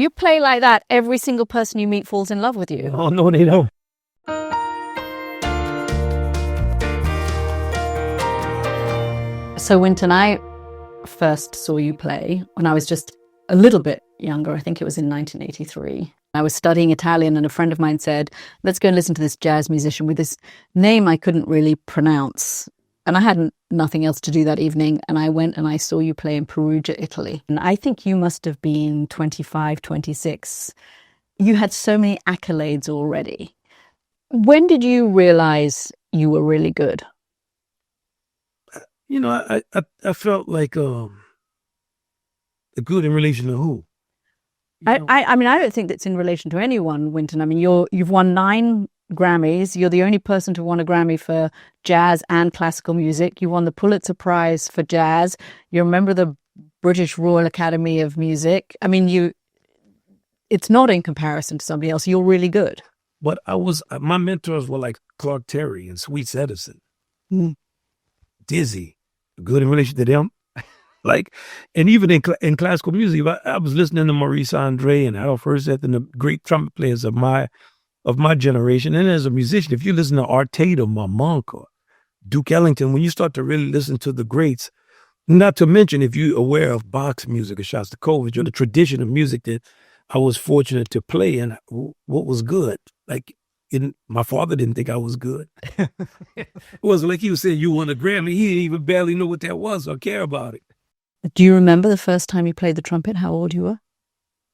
You play like that, every single person you meet falls in love with you. Oh, no, they don't. So Wynton, I first saw you play when I was just a little bit younger. I think it was in 1983. I was studying Italian and a friend of mine said, let's go and listen to this jazz musician with this name I couldn't really pronounce. And I had nothing else to do that evening. And I went and I saw you play in Perugia, Italy. And I think you must have been 25, 26. You had so many accolades already. When did you realize you were really good? You know, I felt like good in relation to who? I mean, I don't think that's in relation to anyone, Wynton. I mean, you've won 9 Grammys. You're the only person to win a Grammy for jazz and classical music. You won the Pulitzer Prize for jazz. You're a member of the British Royal Academy of Music. I mean, it's not in comparison to somebody else. You're really good. But my mentors were like Clark Terry and Sweets Edison, Dizzy, good in relation to them. Like, and even in classical music, I was listening to Maurice Andre and Harold Herzog and the great trumpet players of my generation. And as a musician, if you listen to Art Tatum or Monk or Duke Ellington, when you start to really listen to the greats, not to mention if you're aware of Bach's music or Shostakovich or the tradition of music that I was fortunate to play and what was good. Like, my father didn't think I was good. It wasn't like he was saying, you won a Grammy. He didn't even barely know what that was or care about it. Do you remember the first time you played the trumpet, how old you were?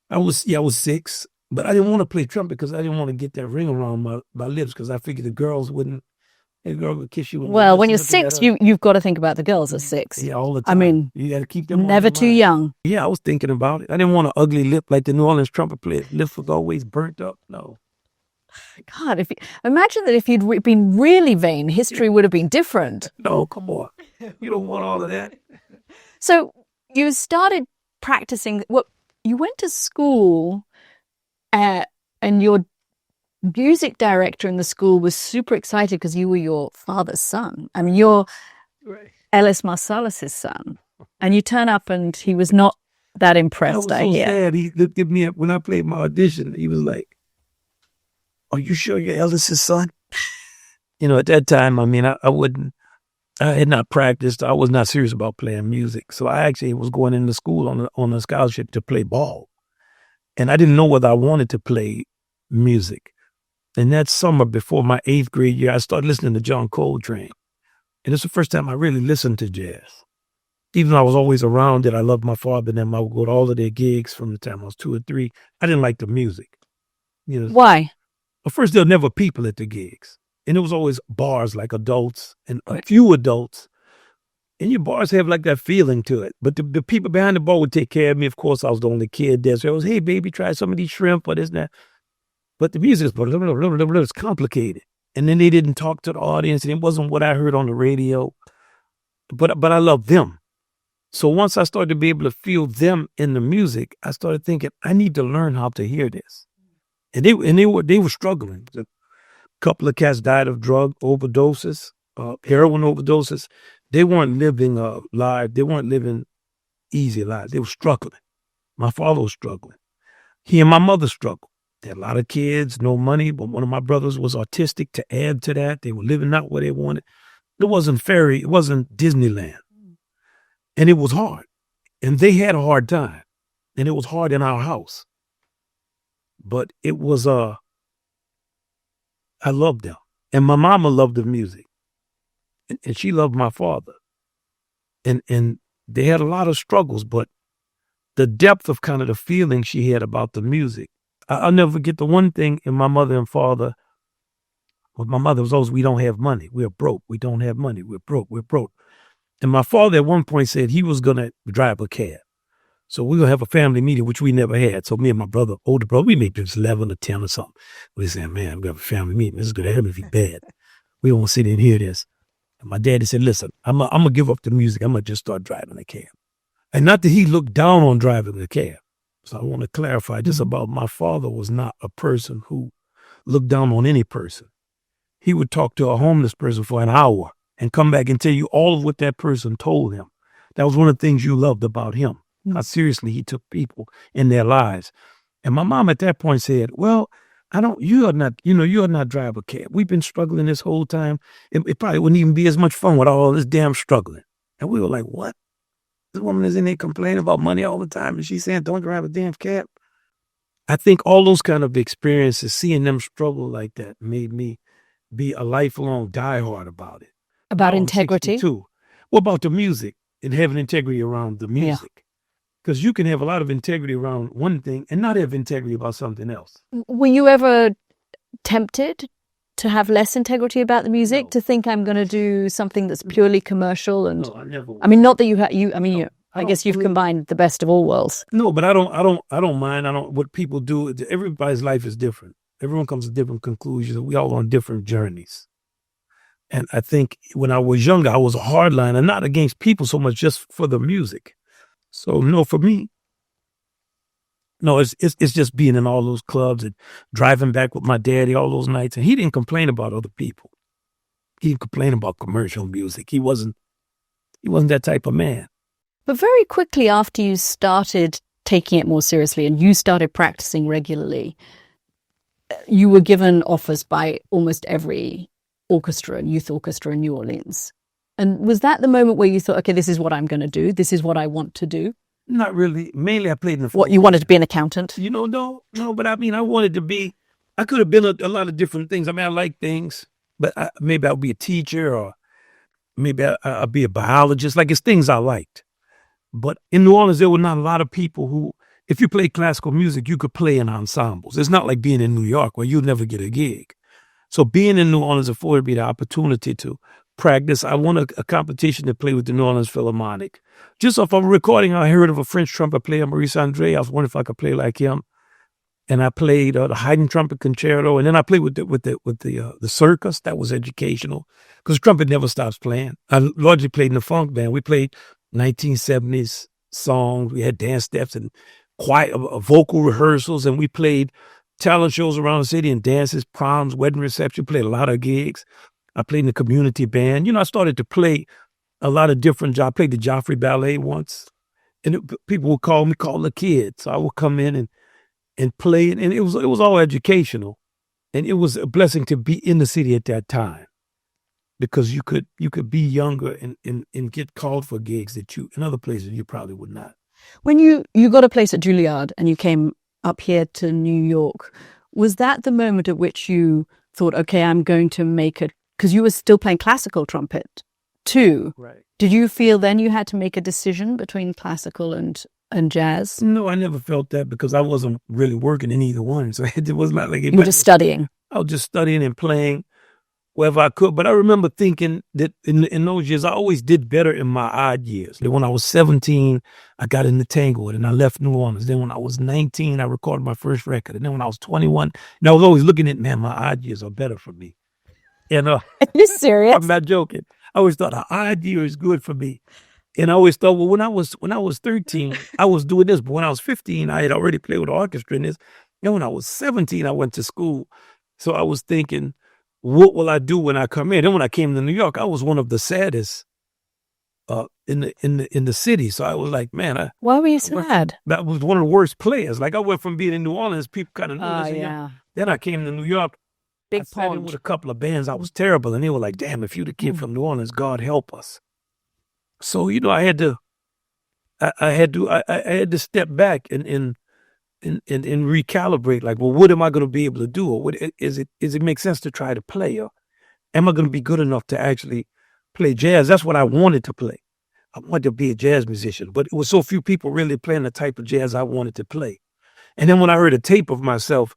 I was 6, but I didn't want to play trumpet because I didn't want to get that ring around my lips because I figured the girl would kiss you. Well, when you're 6, you've got to think about the girls at 6. Yeah, all the time. I mean, you got to keep them never too young. Yeah, I was thinking about it. I didn't want an ugly lip like the New Orleans trumpet player. Lips was always burnt up. No. God, imagine that if you'd been really vain, history would have been different. No, come on. You don't want all of that. So you started practicing. You went to school, and your music director in the school was super excited because you were your father's son. I mean, you're Ellis Marsalis' son, and you turn up, and he was not that impressed. I was so sad. He looked at me when I played my audition. He was like, "Are you sure you're Ellis's son?" You know, at that time, I mean, I had not practiced. I was not serious about playing music. So I actually was going into school on a scholarship to play ball. And I didn't know whether I wanted to play music. And that summer before my 8th grade year, I started listening to John Coltrane. And it's the first time I really listened to jazz. Even though I was always around it, I loved my father and them. I would go to all of their gigs from the time I was 2 or 3. I didn't like the music. You know, why? Well, first, there were never people at the gigs. And it was always bars like adults and a few adults. And your bars have like that feeling to it. But the people behind the bar would take care of me. Of course, I was the only kid there. So I was, hey, baby, try some of these shrimp or this and that. But the music is complicated. And then they didn't talk to the audience. And it wasn't what I heard on the radio. But I loved them. So once I started to be able to feel them in the music, I started thinking, I need to learn how to hear this. And they were struggling. Couple of cats died of drug overdoses, heroin overdoses. They weren't living lives. They weren't living easy lives. They were struggling. My father was struggling. He and my mother struggled. They had a lot of kids, no money, but one of my brothers was autistic. To add to that, they were living out where they wanted. It wasn't fairy. It wasn't Disneyland. And it was hard. And they had a hard time. And it was hard in our house. But it was I loved them. And my mama loved the music. And she loved my father. And they had a lot of struggles, but the depth of kind of the feeling she had about the music. I'll never forget the one thing in my mother and father. With my mother was always, we don't have money. We're broke. We don't have money. We're broke. We're broke. And my father at one point said he was going to drive a cab. So we're going to have a family meeting, which we never had. So me and my older brother, we made this 11 or 10 or something. We said, man, we're going to have a family meeting. This is going to be bad. We don't want to sit and hear this. And my daddy said, listen, I'm going to give up the music. I'm going to just start driving a cab. And not that he looked down on driving a cab. So I want to clarify just about my father was not a person who looked down on any person. He would talk to a homeless person for an hour and come back and tell you all of what that person told him. That was one of the things you loved about him. How seriously he took people in their lives. And my mom at that point said, well, you are not drive a cab. We've been struggling this whole time. It probably wouldn't even be as much fun with all this damn struggling. And we were like, what? This woman is in there complaining about money all the time. And she's saying, don't drive a damn cab. I think all those kind of experiences, seeing them struggle like that, made me be a lifelong diehard about it. About integrity? What about the music and having integrity around the music? Because you can have a lot of integrity around one thing and not have integrity about something else. Were you ever tempted to have less integrity about the music? No. To think I'm going to do something that's purely commercial? And no, I never. I mean, not that I guess you've combined the best of all worlds. No, but I don't mind. What people do. Everybody's life is different. Everyone comes to different conclusions. We all on different journeys. And I think when I was younger, I was a hardliner, not against people so much, just for the music. So no, for me, no, it's just being in all those clubs and driving back with my daddy all those nights. And he didn't complain about other people. He complained about commercial music. He wasn't that type of man. But very quickly after you started taking it more seriously and you started practicing regularly, you were given offers by almost every orchestra and youth orchestra in New Orleans. And was that the moment where you thought, okay, this is what I'm going to do. This is what I want to do? Not really. Mainly I played in the... What, you wanted to be an accountant? No, but I mean, I wanted to be... I could have been a lot of different things. I mean, I like things, but maybe I'll be a teacher or maybe I'll be a biologist. Like, it's things I liked. But in New Orleans, there were not a lot of people who, if you play classical music, you could play in ensembles. It's not like being in New York where you'd never get a gig. So being in New Orleans afforded me the opportunity to practice. I won a competition to play with the New Orleans Philharmonic. Just off of a recording, I heard of a French trumpet player, Maurice Andre. I was wondering if I could play like him. And I played the Haydn trumpet concerto. And then I played with the circus. That was educational because trumpet never stops playing. I largely played in the funk band. We played 1970s songs. We had dance steps and quiet vocal rehearsals. And we played talent shows around the city and dances, proms, wedding reception. Played a lot of gigs. I played in the community band. I started to play a lot of different jobs. I played the Joffrey Ballet once. And people would call the kids. So I would come in and play. And it was all educational. And it was a blessing to be in the city at that time. Because you could be younger and get called for gigs that in other places you probably would not. When you got a place at Juilliard and you came up here to New York, was that the moment at which you thought, okay, I'm going to make it, because you were still playing classical trumpet too. Right. Did you feel then you had to make a decision between classical and jazz? No, I never felt that because I wasn't really working in either one. So it was not like it. You were just studying. I was just studying and playing wherever I could. But I remember thinking that in those years, I always did better in my odd years. Then when I was 17, I got in the Tanglewood and I left New Orleans. Then when I was 19, I recorded my first record. And then when I was 21, I was always looking at, man, my odd years are better for me. Are you serious? I'm not joking. I always thought an odd year is good for me. And I always thought, well, when I was 13, I was doing this. But when I was 15, I had already played with the orchestra in this. And when I was 17, I went to school. So I was thinking, what will I do when I come in? Then when I came to New York, I was one of the saddest in the city. So I was like, man, why were you sad? That was one of the worst players. Like I went from being in New Orleans, people kind of knew this. Yeah. Then I came to New York. Big I sat in with a couple of bands. I was terrible, and they were like, "Damn, if you're the kid from New Orleans, God help us." So I had to step back and recalibrate. Like, well, what am I going to be able to do? Or is it make sense to try to play? Or am I going to be good enough to actually play jazz? That's what I wanted to play. I wanted to be a jazz musician, but it was so few people really playing the type of jazz I wanted to play. And then when I heard a tape of myself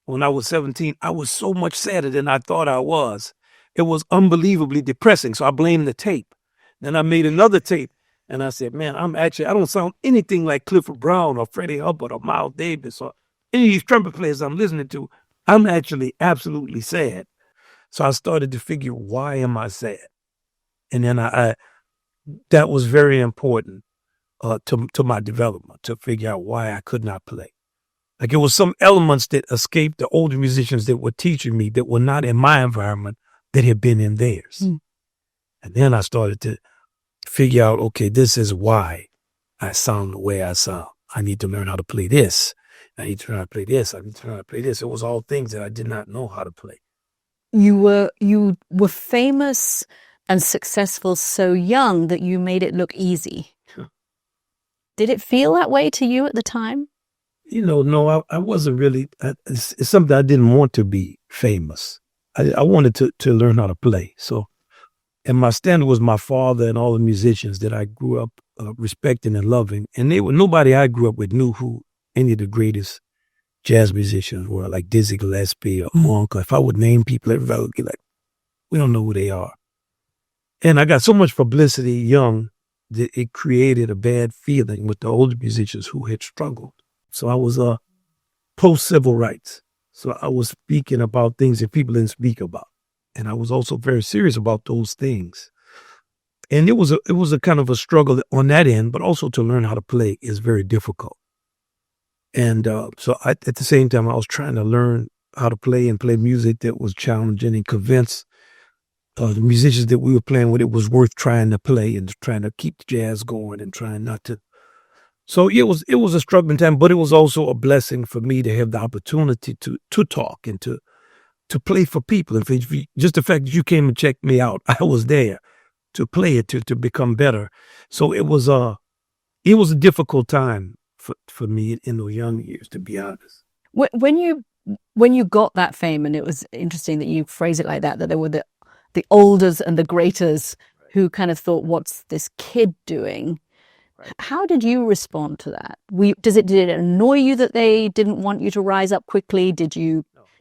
when I was 17, I was so much sadder than I thought I was. It was unbelievably depressing. So I blamed the tape. Then I made another tape and I said, man, I don't sound anything like Clifford Brown or Freddie Hubbard or Miles Davis or any of these trumpet players I'm listening to. I'm actually absolutely sad. So I started to figure, why am I sad? And then that was very important to my development, to figure out why I could not play. Like it was some elements that escaped the older musicians that were teaching me that were not in my environment that had been in theirs. Mm. And then I started to figure out, okay, this is why I sound the way I sound. I need to learn how to play this. I need to learn how to play this. I need to learn how to play this. It was all things that I did not know how to play. You were famous and successful so young that you made it look easy. Sure. Did it feel that way to you at the time? No, I wasn't really. It's something I didn't want to be famous. I wanted to learn how to play. So, and my standard was my father and all the musicians that I grew up respecting and loving. And nobody I grew up with knew who any of the greatest jazz musicians were, like Dizzy Gillespie or Monk. If I would name people, everybody would be like, we don't know who they are. And I got so much publicity young that it created a bad feeling with the older musicians who had struggled. So I was post-civil rights. So I was speaking about things that people didn't speak about. And I was also very serious about those things. And it was a kind of a struggle on that end, but also to learn how to play is very difficult. And so at the same time, I was trying to learn how to play and play music that was challenging and convince the musicians that we were playing with it was worth trying to play and trying to keep the jazz going and trying not to. So it was a struggling time, but it was also a blessing for me to have the opportunity to talk and to play for people. And just the fact that you came and checked me out, I was there to play it, to become better. So it was a difficult time for me in those young years, to be honest. When you got that fame, and it was interesting that you phrase it like that there were the olders and the greaters who kind of thought, what's this kid doing? Right. How did you respond to that? Did it annoy you that they didn't want you to rise up quickly? Did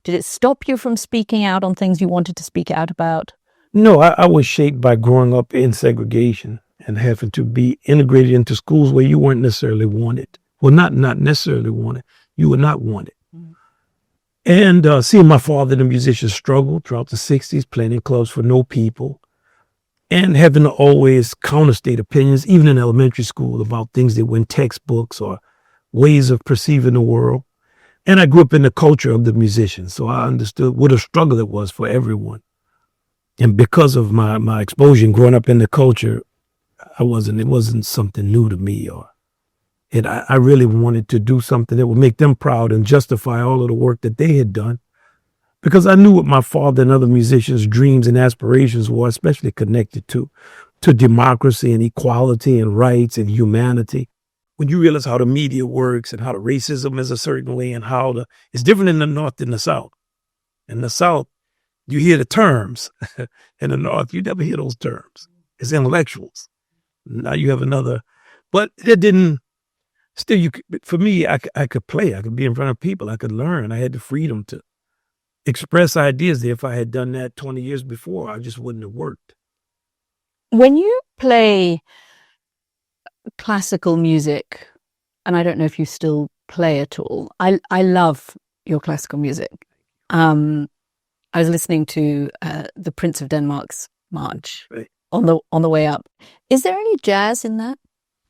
it stop you from speaking out on things you wanted to speak out about? No, I was shaped by growing up in segregation and having to be integrated into schools where you weren't necessarily wanted. Well, not necessarily wanted. You were not wanted. Mm. And seeing my father, the musician, struggle throughout the 60s, playing in clubs for no people, and having to always counterstate opinions, even in elementary school, about things that were in textbooks or ways of perceiving the world. And I grew up in the culture of the musicians, so I understood what a struggle it was for everyone. And because of my exposure and growing up in the culture, it wasn't something new to me, and I really wanted to do something that would make them proud and justify all of the work that they had done, because I knew what my father and other musicians' dreams and aspirations were, especially connected to democracy and equality and rights and humanity. When you realize how the media works and how the racism is a certain way and how it's different in the North than the South. In the South, you hear the terms. In the North, you never hear those terms. It's intellectuals. Now you have another, but it didn't. Still, for me, I could play. I could be in front of people. I could learn. I had the freedom to express ideas that if I had done that 20 years before, I just wouldn't have worked. When you play classical music, and I don't know if you still play at all, I love your classical music. I was listening to the Prince of Denmark's March on the way up. Is there any jazz in that?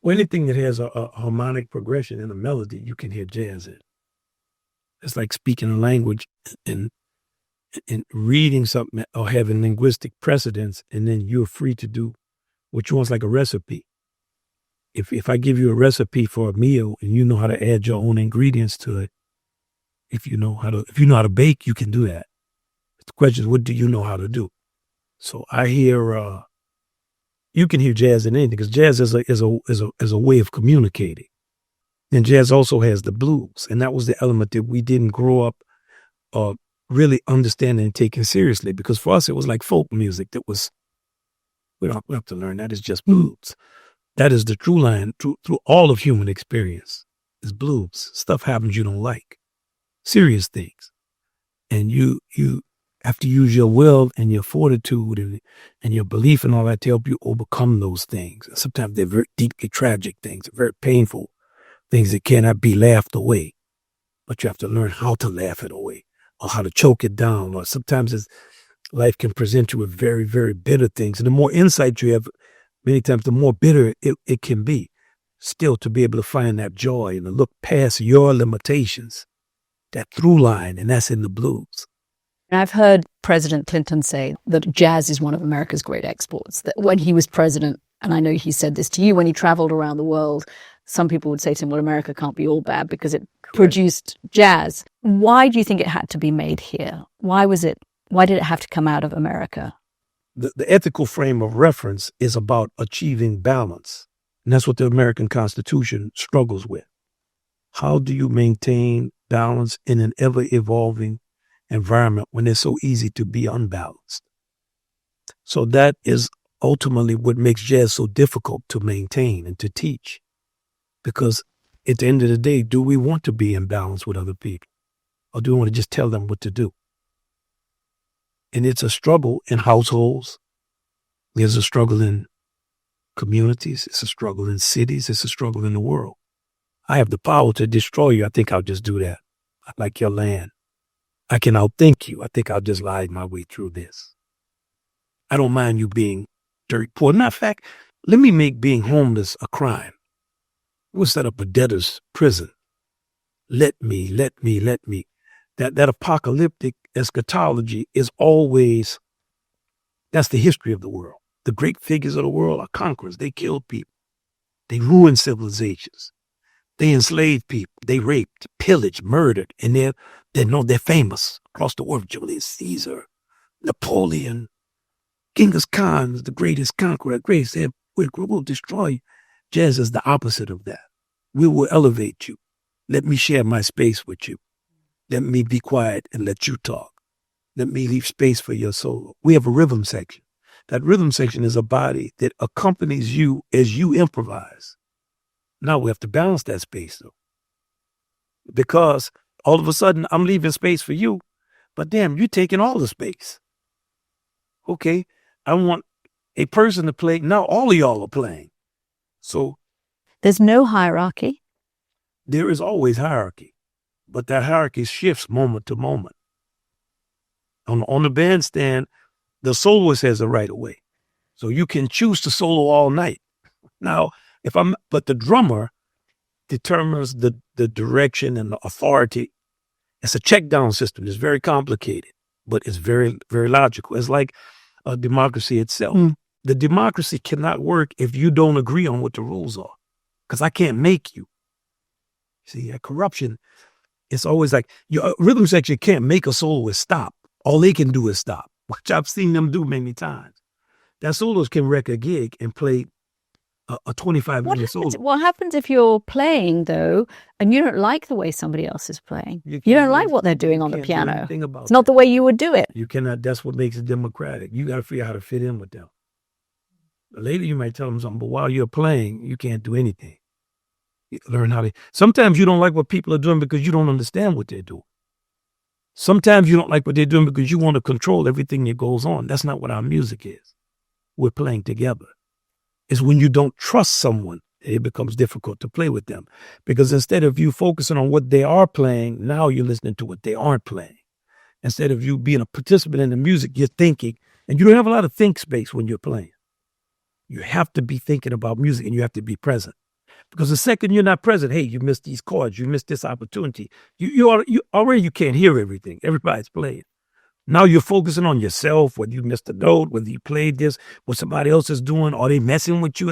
Well, anything that has a harmonic progression and a melody, you can hear jazz in. It's like speaking a language and reading something or having linguistic precedence, and then you're free to do what you want. It's like a recipe. If I give you a recipe for a meal and you know how to add your own ingredients to it, if you know how to bake, you can do that. The question is, what do you know how to do? So I hear. You can hear jazz in anything, because jazz is a way of communicating. And jazz also has the blues. And that was the element that we didn't grow up really understanding and taking seriously, because for us, it was like folk music that was, we don't have to learn that. It's just blues. That is the true line through all of human experience is blues. Stuff happens you don't like. Serious things. And you have to use your will and your fortitude and your belief and all that to help you overcome those things. And sometimes they're very deeply tragic things, very painful things that cannot be laughed away. But you have to learn how to laugh it away or how to choke it down. Or sometimes life can present you with very, very bitter things. And the more insight you have, many times the more bitter it can be. Still to be able to find that joy and to look past your limitations, that through line, and that's in the blues. I've heard President Clinton say that jazz is one of America's great exports, that when he was president, and I know he said this to you, when he traveled around the world, some people would say to him, well, America can't be all bad because it produced jazz. Why do you think it had to be made here? Why did it have to come out of America? The ethical frame of reference is about achieving balance. And that's what the American Constitution struggles with. How do you maintain balance in an ever-evolving environment when it's so easy to be unbalanced? So that is ultimately what makes jazz so difficult to maintain and to teach. Because at the end of the day, do we want to be in balance with other people? Or do we want to just tell them what to do? And it's a struggle in households. There's a struggle in communities. It's a struggle in cities. It's a struggle in the world. I have the power to destroy you. I think I'll just do that. I like your land. I can outthink you. I think I'll just lie my way through this. I don't mind you being dirt poor. Matter of fact, let me make being homeless a crime. We'll set up a debtor's prison. Let me. That apocalyptic eschatology is always, that's the history of the world. The great figures of the world are conquerors. They killed people. They ruined civilizations. They enslaved people. They raped, pillaged, murdered, and they're famous across the world. Julius Caesar, Napoleon, Genghis Khan is the greatest conqueror. Greatest, we'll destroy you. Jazz is the opposite of that. We will elevate you. Let me share my space with you. Let me be quiet and let you talk. Let me leave space for your solo. We have a rhythm section. That rhythm section is a body that accompanies you as you improvise. Now we have to balance that space, though. Because all of a sudden I'm leaving space for you, but damn, you're taking all the space. Okay, I want a person to play. Now all of y'all are playing. So there's no hierarchy. There is always hierarchy, but that hierarchy shifts moment to moment. On the bandstand, the soloist has a right of way. So you can choose to solo all night. Now, but the drummer determines the direction and the authority. It's a check down system. It's very complicated, but it's very, very logical. It's like a democracy itself. The democracy cannot work if you don't agree on what the rules are, because I can't make you. See, corruption, it's always like your rhythm section can't make a soloist stop. All they can do is stop, which I've seen them do many times. That soloist can wreck a gig and play a 25-minute solo. What happens if you're playing, though, and you don't like the way somebody else is playing? You don't like what they're doing on the piano. It's not the way you would do it. You cannot. That's what makes it democratic. You got to figure out how to fit in with them. Later, you might tell them something, but while you're playing, you can't do anything. You learn how to. Sometimes you don't like what people are doing because you don't understand what they're doing. Sometimes you don't like what they're doing because you want to control everything that goes on. That's not what our music is. We're playing together. It's when you don't trust someone, it becomes difficult to play with them. Because instead of you focusing on what they are playing, now you're listening to what they aren't playing. Instead of you being a participant in the music, you're thinking, and you don't have a lot of think space when you're playing. You have to be thinking about music and you have to be present. Because the second you're not present, hey, you missed these chords, you missed this opportunity. You already can't hear everything. Everybody's playing. Now you're focusing on yourself, whether you missed a note, whether you played this, what somebody else is doing, are they messing with you?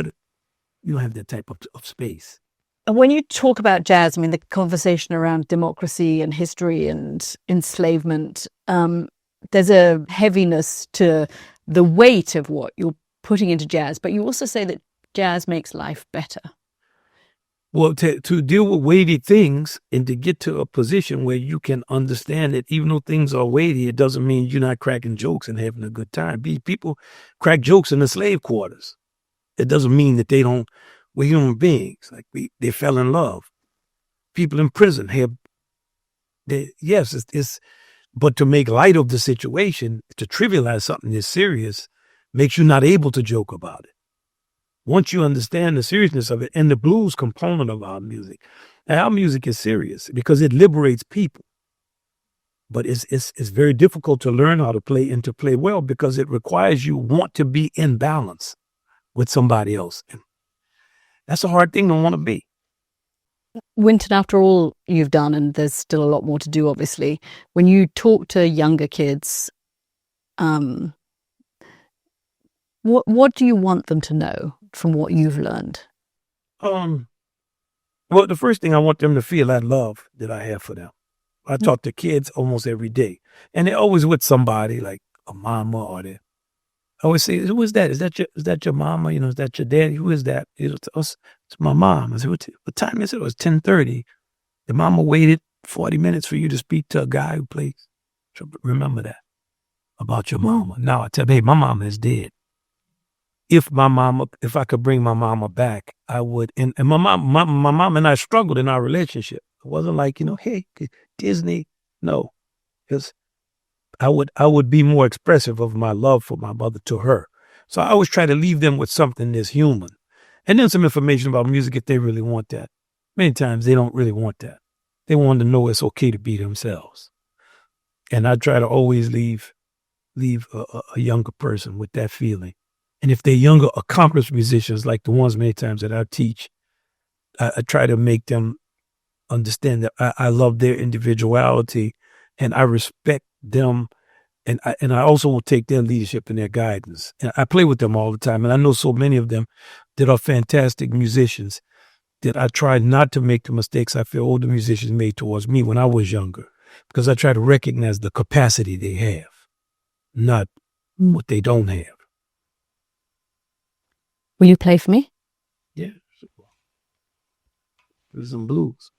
You don't have that type of space. And when you talk about jazz, I mean, the conversation around democracy and history and enslavement, there's a heaviness to the weight of what you're putting into jazz, but you also say that jazz makes life better. Well, to deal with weighty things and to get to a position where you can understand that even though things are weighty, it doesn't mean you're not cracking jokes and having a good time. People crack jokes in the slave quarters. It doesn't mean that we're human beings. Like they fell in love. People in prison but to make light of the situation, to trivialize something that's serious, makes you not able to joke about it. Once you understand the seriousness of it and the blues component of our music, and our music is serious because it liberates people. But it's very difficult to learn how to play and to play well because it requires you want to be in balance with somebody else. And that's a hard thing to want to be. Wynton, after all you've done, and there's still a lot more to do, obviously, when you talk to younger kids, what do you want them to know from what you've learned? I Well, the first thing I want them to feel that love that I have for them. I talk to kids almost every day, and they're always with somebody like a mama or they. I always say, "Who is that? Is that your mama? You know, is that your daddy? Who is that?" It's my mom. I said, "What time is it?" It was 10:30. The mama waited 40 minutes for you to speak to a guy who plays. So remember that about your mama. Now I tell you, hey, my mama is dead. If I could bring my mama back, I would. And my mom and I struggled in our relationship. It wasn't like, hey, Disney. No, because I would be more expressive of my love for my mother to her. So I always try to leave them with something that's human. And then some information about music if they really want that. Many times they don't really want that. They want to know it's okay to be themselves. And I try to always leave a younger person with that feeling. And if they're younger, accomplished musicians like the ones many times that I teach, I try to make them understand that I love their individuality and I respect them. And I also will take their leadership and their guidance. And I play with them all the time. And I know so many of them that are fantastic musicians that I try not to make the mistakes I feel older musicians made towards me when I was younger, because I try to recognize the capacity they have, not what they don't have. Will you play for me? Yeah. There's some blues.